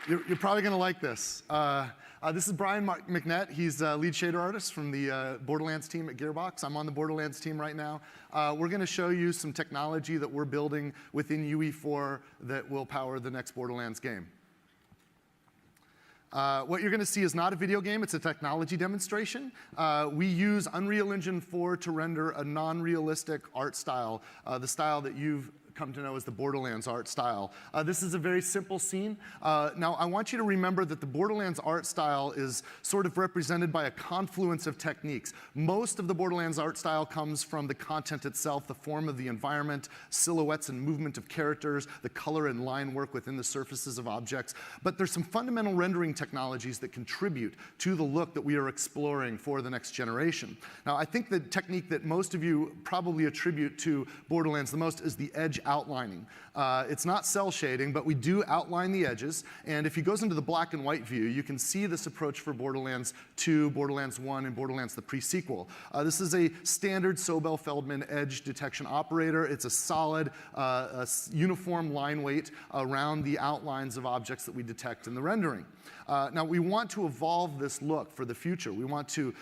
You're probably going to like this. This is Brian McNett. He's lead shader artist from the Borderlands team at Gearbox. I'm on the Borderlands team right now. We're going to show you some technology that we're building within UE4 that will power the next Borderlands game. What you're going to see is not a video game, it's a technology demonstration. We use Unreal Engine 4 to render a non-realistic art style, the style that you've come to know as the Borderlands art style. This is a very simple scene. Now, I want you to remember that the Borderlands art style is sort of represented by a confluence of techniques. Most of the Borderlands art style comes from the content itself, the form of the environment, silhouettes and movement of characters, the color and line work within the surfaces of objects. But there's some fundamental rendering technologies that contribute to the look that we are exploring for the next generation. Now, I think the technique that most of you probably attribute to Borderlands the most is the edge outlining. It's not cell shading, but we do outline the edges. And if he goes into the black and white view, you can see this approach for Borderlands 2, Borderlands 1, and Borderlands the pre-sequel. This is a standard Sobel-Feldman edge detection operator. It's a solid, uniform line weight around the outlines of objects that we detect in the rendering. Now, we want to evolve this look for the future. We want to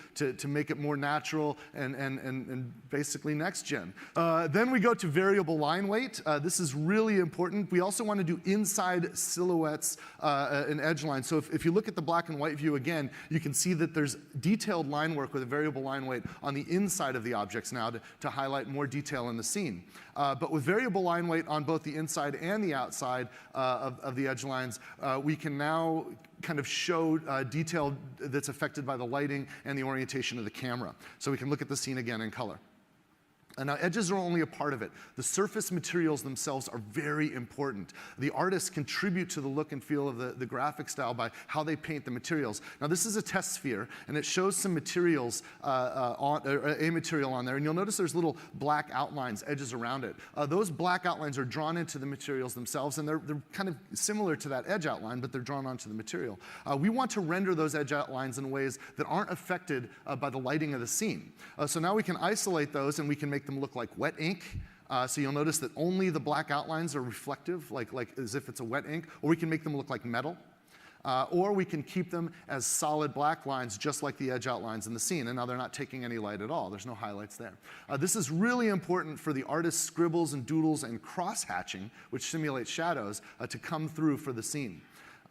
make it more natural and basically next gen. Then we go to variable line weight. This is really important. We also want to do inside silhouettes and edge lines. So if you look at the black and white view again, you can see that there's detailed line work with a variable line weight on the inside of the objects now to highlight more detail in the scene. But with variable line weight on both the inside and the outside of the edge lines, we can now kind of show detail that's affected by the lighting and the orientation of the camera. So we can look at the scene again in color. And now, edges are only a part of it. The surface materials themselves are very important. The artists contribute to the look and feel of the graphic style by how they paint the materials. Now, this is a test sphere, and it shows some materials, a material on there. And you'll notice there's little black outlines, edges around it. Those black outlines are drawn into the materials themselves, and they're kind of similar to that edge outline, but they're drawn onto the material. We want to render those edge outlines in ways that aren't affected by the lighting of the scene. So now we can isolate those, and we can make them look like wet ink. So you'll notice that only the black outlines are reflective, like as if it's a wet ink, or we can make them look like metal. Or we can keep them as solid black lines, just like the edge outlines in the scene. And now they're not taking any light at all. There's no highlights there. This is really important for the artist's scribbles and doodles and cross-hatching, which simulates shadows, to come through for the scene.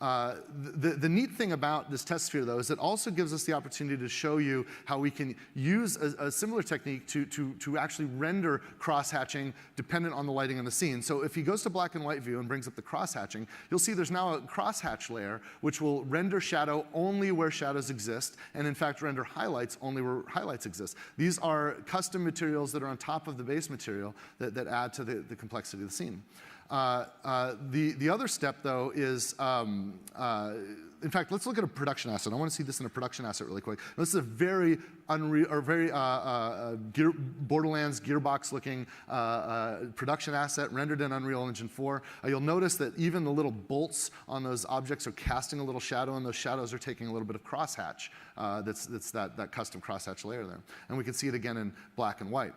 The neat thing about this test sphere, though, is it also gives us the opportunity to show you how we can use a similar technique to actually render cross-hatching dependent on the lighting in the scene. So if he goes to black and white view and brings up the cross-hatching, you'll see there's now a cross-hatch layer which will render shadow only where shadows exist, and in fact render highlights only where highlights exist. These are custom materials that are on top of the base material that add to the complexity of the scene. The other step, though, is, in fact, let's look at a production asset. I want to see this in a production asset really quick. This is a very Borderlands Gearbox-looking production asset rendered in Unreal Engine 4. You'll notice that even the little bolts on those objects are casting a little shadow, and those shadows are taking a little bit of crosshatch. That's that custom crosshatch layer there. And we can see it again in black and white.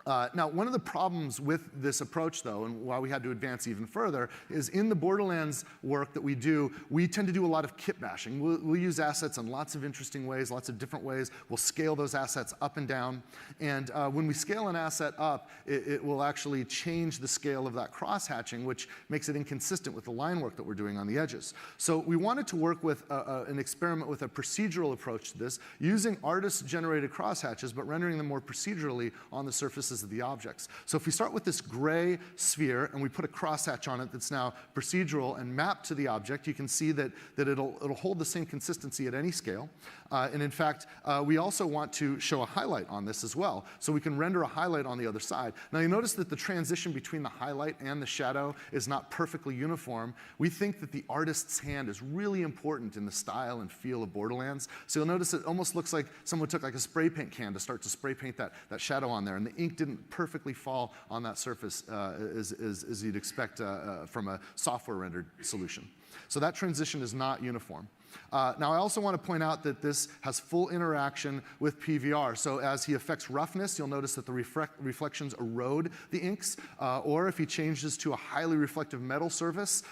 Now, one of the problems with this approach, though, and why we had to advance even further, is in the Borderlands work that we do, we tend to do a lot of kit bashing. We'll use assets in lots of interesting ways, lots of different ways. We'll scale those assets up and down. And when we scale an asset up, it will actually change the scale of that cross-hatching, which makes it inconsistent with the line work that we're doing on the edges. So we wanted to work with an experiment with a procedural approach to this, using artist-generated cross-hatches, but rendering them more procedurally on the surfaces of the objects. So if we start with this gray sphere and we put a crosshatch on it that's now procedural and mapped to the object, you can see that it'll hold the same consistency at any scale. And in fact, we also want to show a highlight on this as well. So we can render a highlight on the other side. Now you notice that the transition between the highlight and the shadow is not perfectly uniform. We think that the artist's hand is really important in the style and feel of Borderlands. So you'll notice it almost looks like someone took like a spray paint can to start to spray paint that shadow on there. And the ink didn't perfectly fall on that surface as you'd expect from a software rendered solution. So that transition is not uniform. Now, I also want to point out that this has full interaction with PVR. So as he affects roughness, you'll notice that the reflections erode the inks. Or if he changes to a highly reflective metal surface,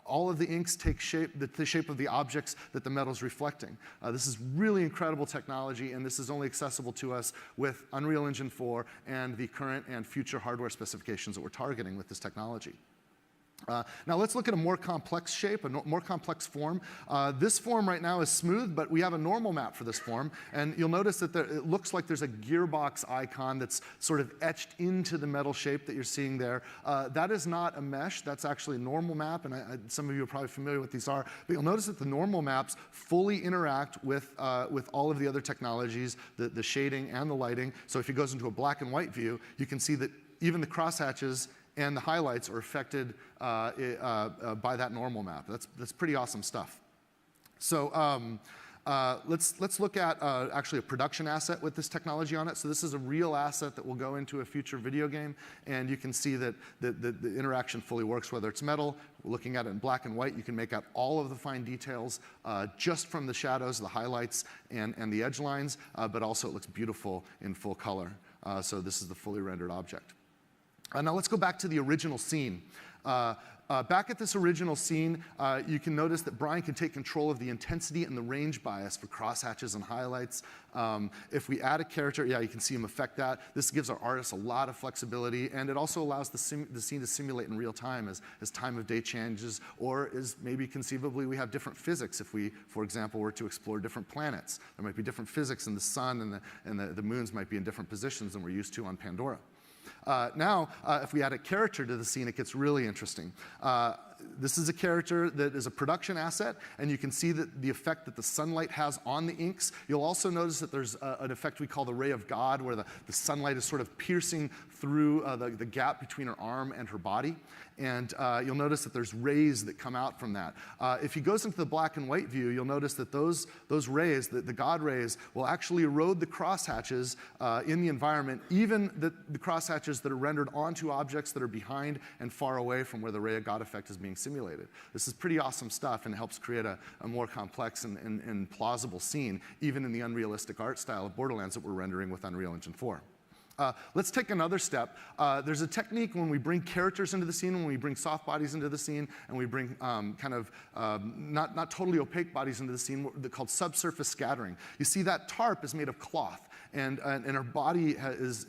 all of the inks take the shape of the objects that the metal's reflecting. This is really incredible technology, and this is only accessible to us with Unreal Engine 4 and the current and future hardware specifications that we're targeting with this technology. Now let's look at a more complex shape, a more complex form. This form right now is smooth, but we have a normal map for this form, and you'll notice that it looks like there's a gearbox icon that's sort of etched into the metal shape that you're seeing there. That is not a mesh, that's actually a normal map, and some of you are probably familiar with what these are, but you'll notice that the normal maps fully interact with all of the other technologies, the shading and the lighting. So if it goes into a black and white view, you can see that even the crosshatches and the highlights are affected by that normal map. That's pretty awesome stuff. So let's look at actually a production asset with this technology on it. So this is a real asset that will go into a future video game, and you can see that the interaction fully works, whether it's metal. We're looking at it in black and white. You can make out all of the fine details just from the shadows, the highlights, and the edge lines, but also it looks beautiful in full color. So this is the fully rendered object. Now let's go back to the original scene. Back at this original scene, you can notice that Brian can take control of the intensity and the range bias for crosshatches and highlights. If we add a character, yeah, you can see him affect that. This gives our artists a lot of flexibility, and it also allows the scene to simulate in real time as time of day changes, or as maybe conceivably we have different physics if we, for example, were to explore different planets. There might be different physics, and the sun and the moons might be in different positions than we're used to on Pandora. Now, if we add a character to the scene, it gets really interesting. This is a character that is a production asset, and you can see that the effect that the sunlight has on the inks. You'll also notice that there's an effect we call the ray of God, where the sunlight is sort of piercing through the gap between her arm and her body. And you'll notice that there's rays that come out from that. If he goes into the black and white view, you'll notice that those rays, the God rays, will actually erode the crosshatches in the environment, even the crosshatches that are rendered onto objects that are behind and far away from where the ray of God effect is being simulated. This is pretty awesome stuff, and helps create a more complex and plausible scene, even in the unrealistic art style of Borderlands that we're rendering with Unreal Engine 4. Let's take another step. There's a technique when we bring characters into the scene, when we bring soft bodies into the scene, and we bring not totally opaque bodies into the scene, called subsurface scattering. You see that tarp is made of cloth, and her body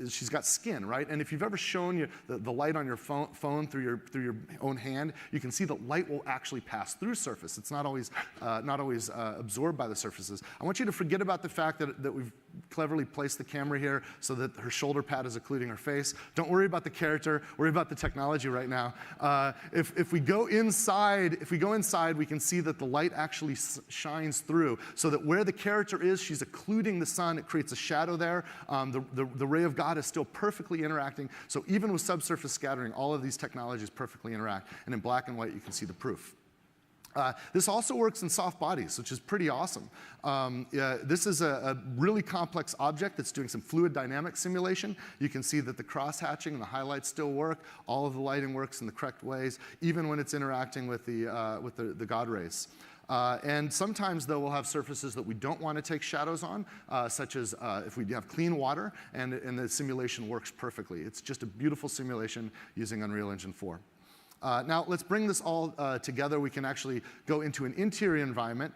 she's got skin, right? And if you've ever shown the light on your phone through your own hand, you can see that light will actually pass through surface. It's not always absorbed by the surfaces. I want you to forget about the fact that we've cleverly placed the camera here so that her shoulder pad is occluding her face. Don't worry about the character, worry about the technology right now. If we go inside, we can see that the light actually shines through, so that where the character is, she's occluding the sun. It creates a shadow there. The ray of God is still perfectly interacting. So even with subsurface scattering, all of these technologies perfectly interact. And in black and white, you can see the proof. This also works in soft bodies, which is pretty awesome. This is a really complex object that's doing some fluid dynamic simulation. You can see that the cross-hatching and the highlights still work. All of the lighting works in the correct ways, even when it's interacting with the God rays. And sometimes, though, we'll have surfaces that we don't want to take shadows on, such as if we have clean water, and the simulation works perfectly. It's just a beautiful simulation using Unreal Engine 4. Now, let's bring this all together. We can actually go into an interior environment.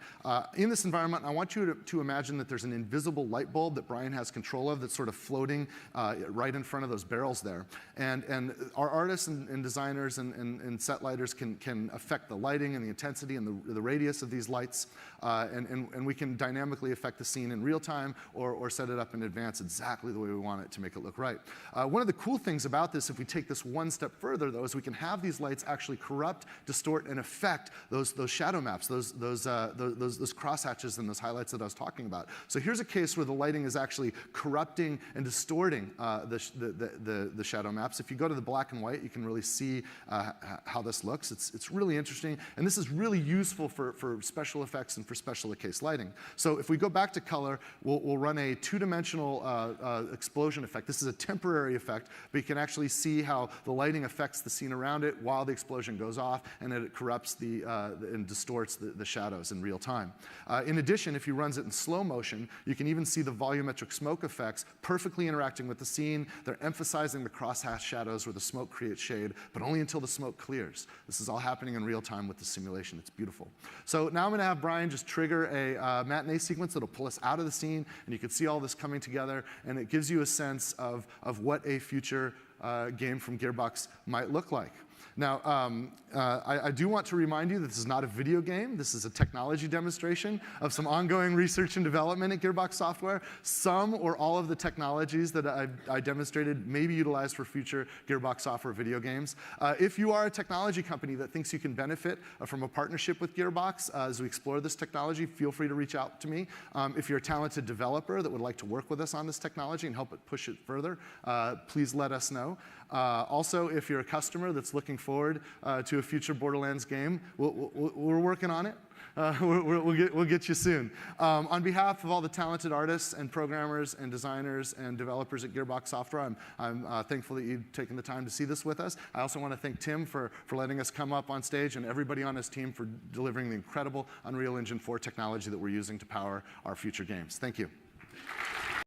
In this environment, I want you to imagine that there's an invisible light bulb that Brian has control of that's sort of floating right in front of those barrels there. And our artists and designers and set lighters can affect the lighting and the intensity and the radius of these lights. And we can dynamically affect the scene in real time, or set it up in advance exactly the way we want it to make it look right. One of the cool things about this, if we take this one step further, though, is we can have these lights actually corrupt, distort, and affect those shadow maps, those crosshatches and those highlights that I was talking about. So here's a case where the lighting is actually corrupting and distorting the shadow maps. If you go to the black and white, you can really see how this looks. It's really interesting, and this is really useful for special effects and for special case lighting. So if we go back to color, we'll run a two-dimensional explosion effect. This is a temporary effect, but you can actually see how the lighting affects the scene around it while while the explosion goes off, and it corrupts and distorts the shadows in real time. In addition, if you run it in slow motion, you can even see the volumetric smoke effects perfectly interacting with the scene. They're emphasizing the crosshatch shadows where the smoke creates shade, but only until the smoke clears. This is all happening in real time with the simulation. It's beautiful. So now I'm going to have Brian just trigger a matinee sequence that'll pull us out of the scene, and you can see all this coming together, and it gives you a sense of what a future game from Gearbox might look like. Now, I do want to remind you that this is not a video game. This is a technology demonstration of some ongoing research and development at Gearbox Software. Some or all of the technologies that I demonstrated may be utilized for future Gearbox Software video games. If you are a technology company that thinks you can benefit from a partnership with Gearbox as we explore this technology, feel free to reach out to me. If you're a talented developer that would like to work with us on this technology and help it push it further, please let us know. Also, if you're a customer that's looking forward to a future Borderlands game, we're working on it. We'll get you soon. On behalf of all the talented artists and programmers and designers and developers at Gearbox Software, I'm thankful that you've taken the time to see this with us. I also want to thank Tim for letting us come up on stage, and everybody on his team for delivering the incredible Unreal Engine 4 technology that we're using to power our future games. Thank you.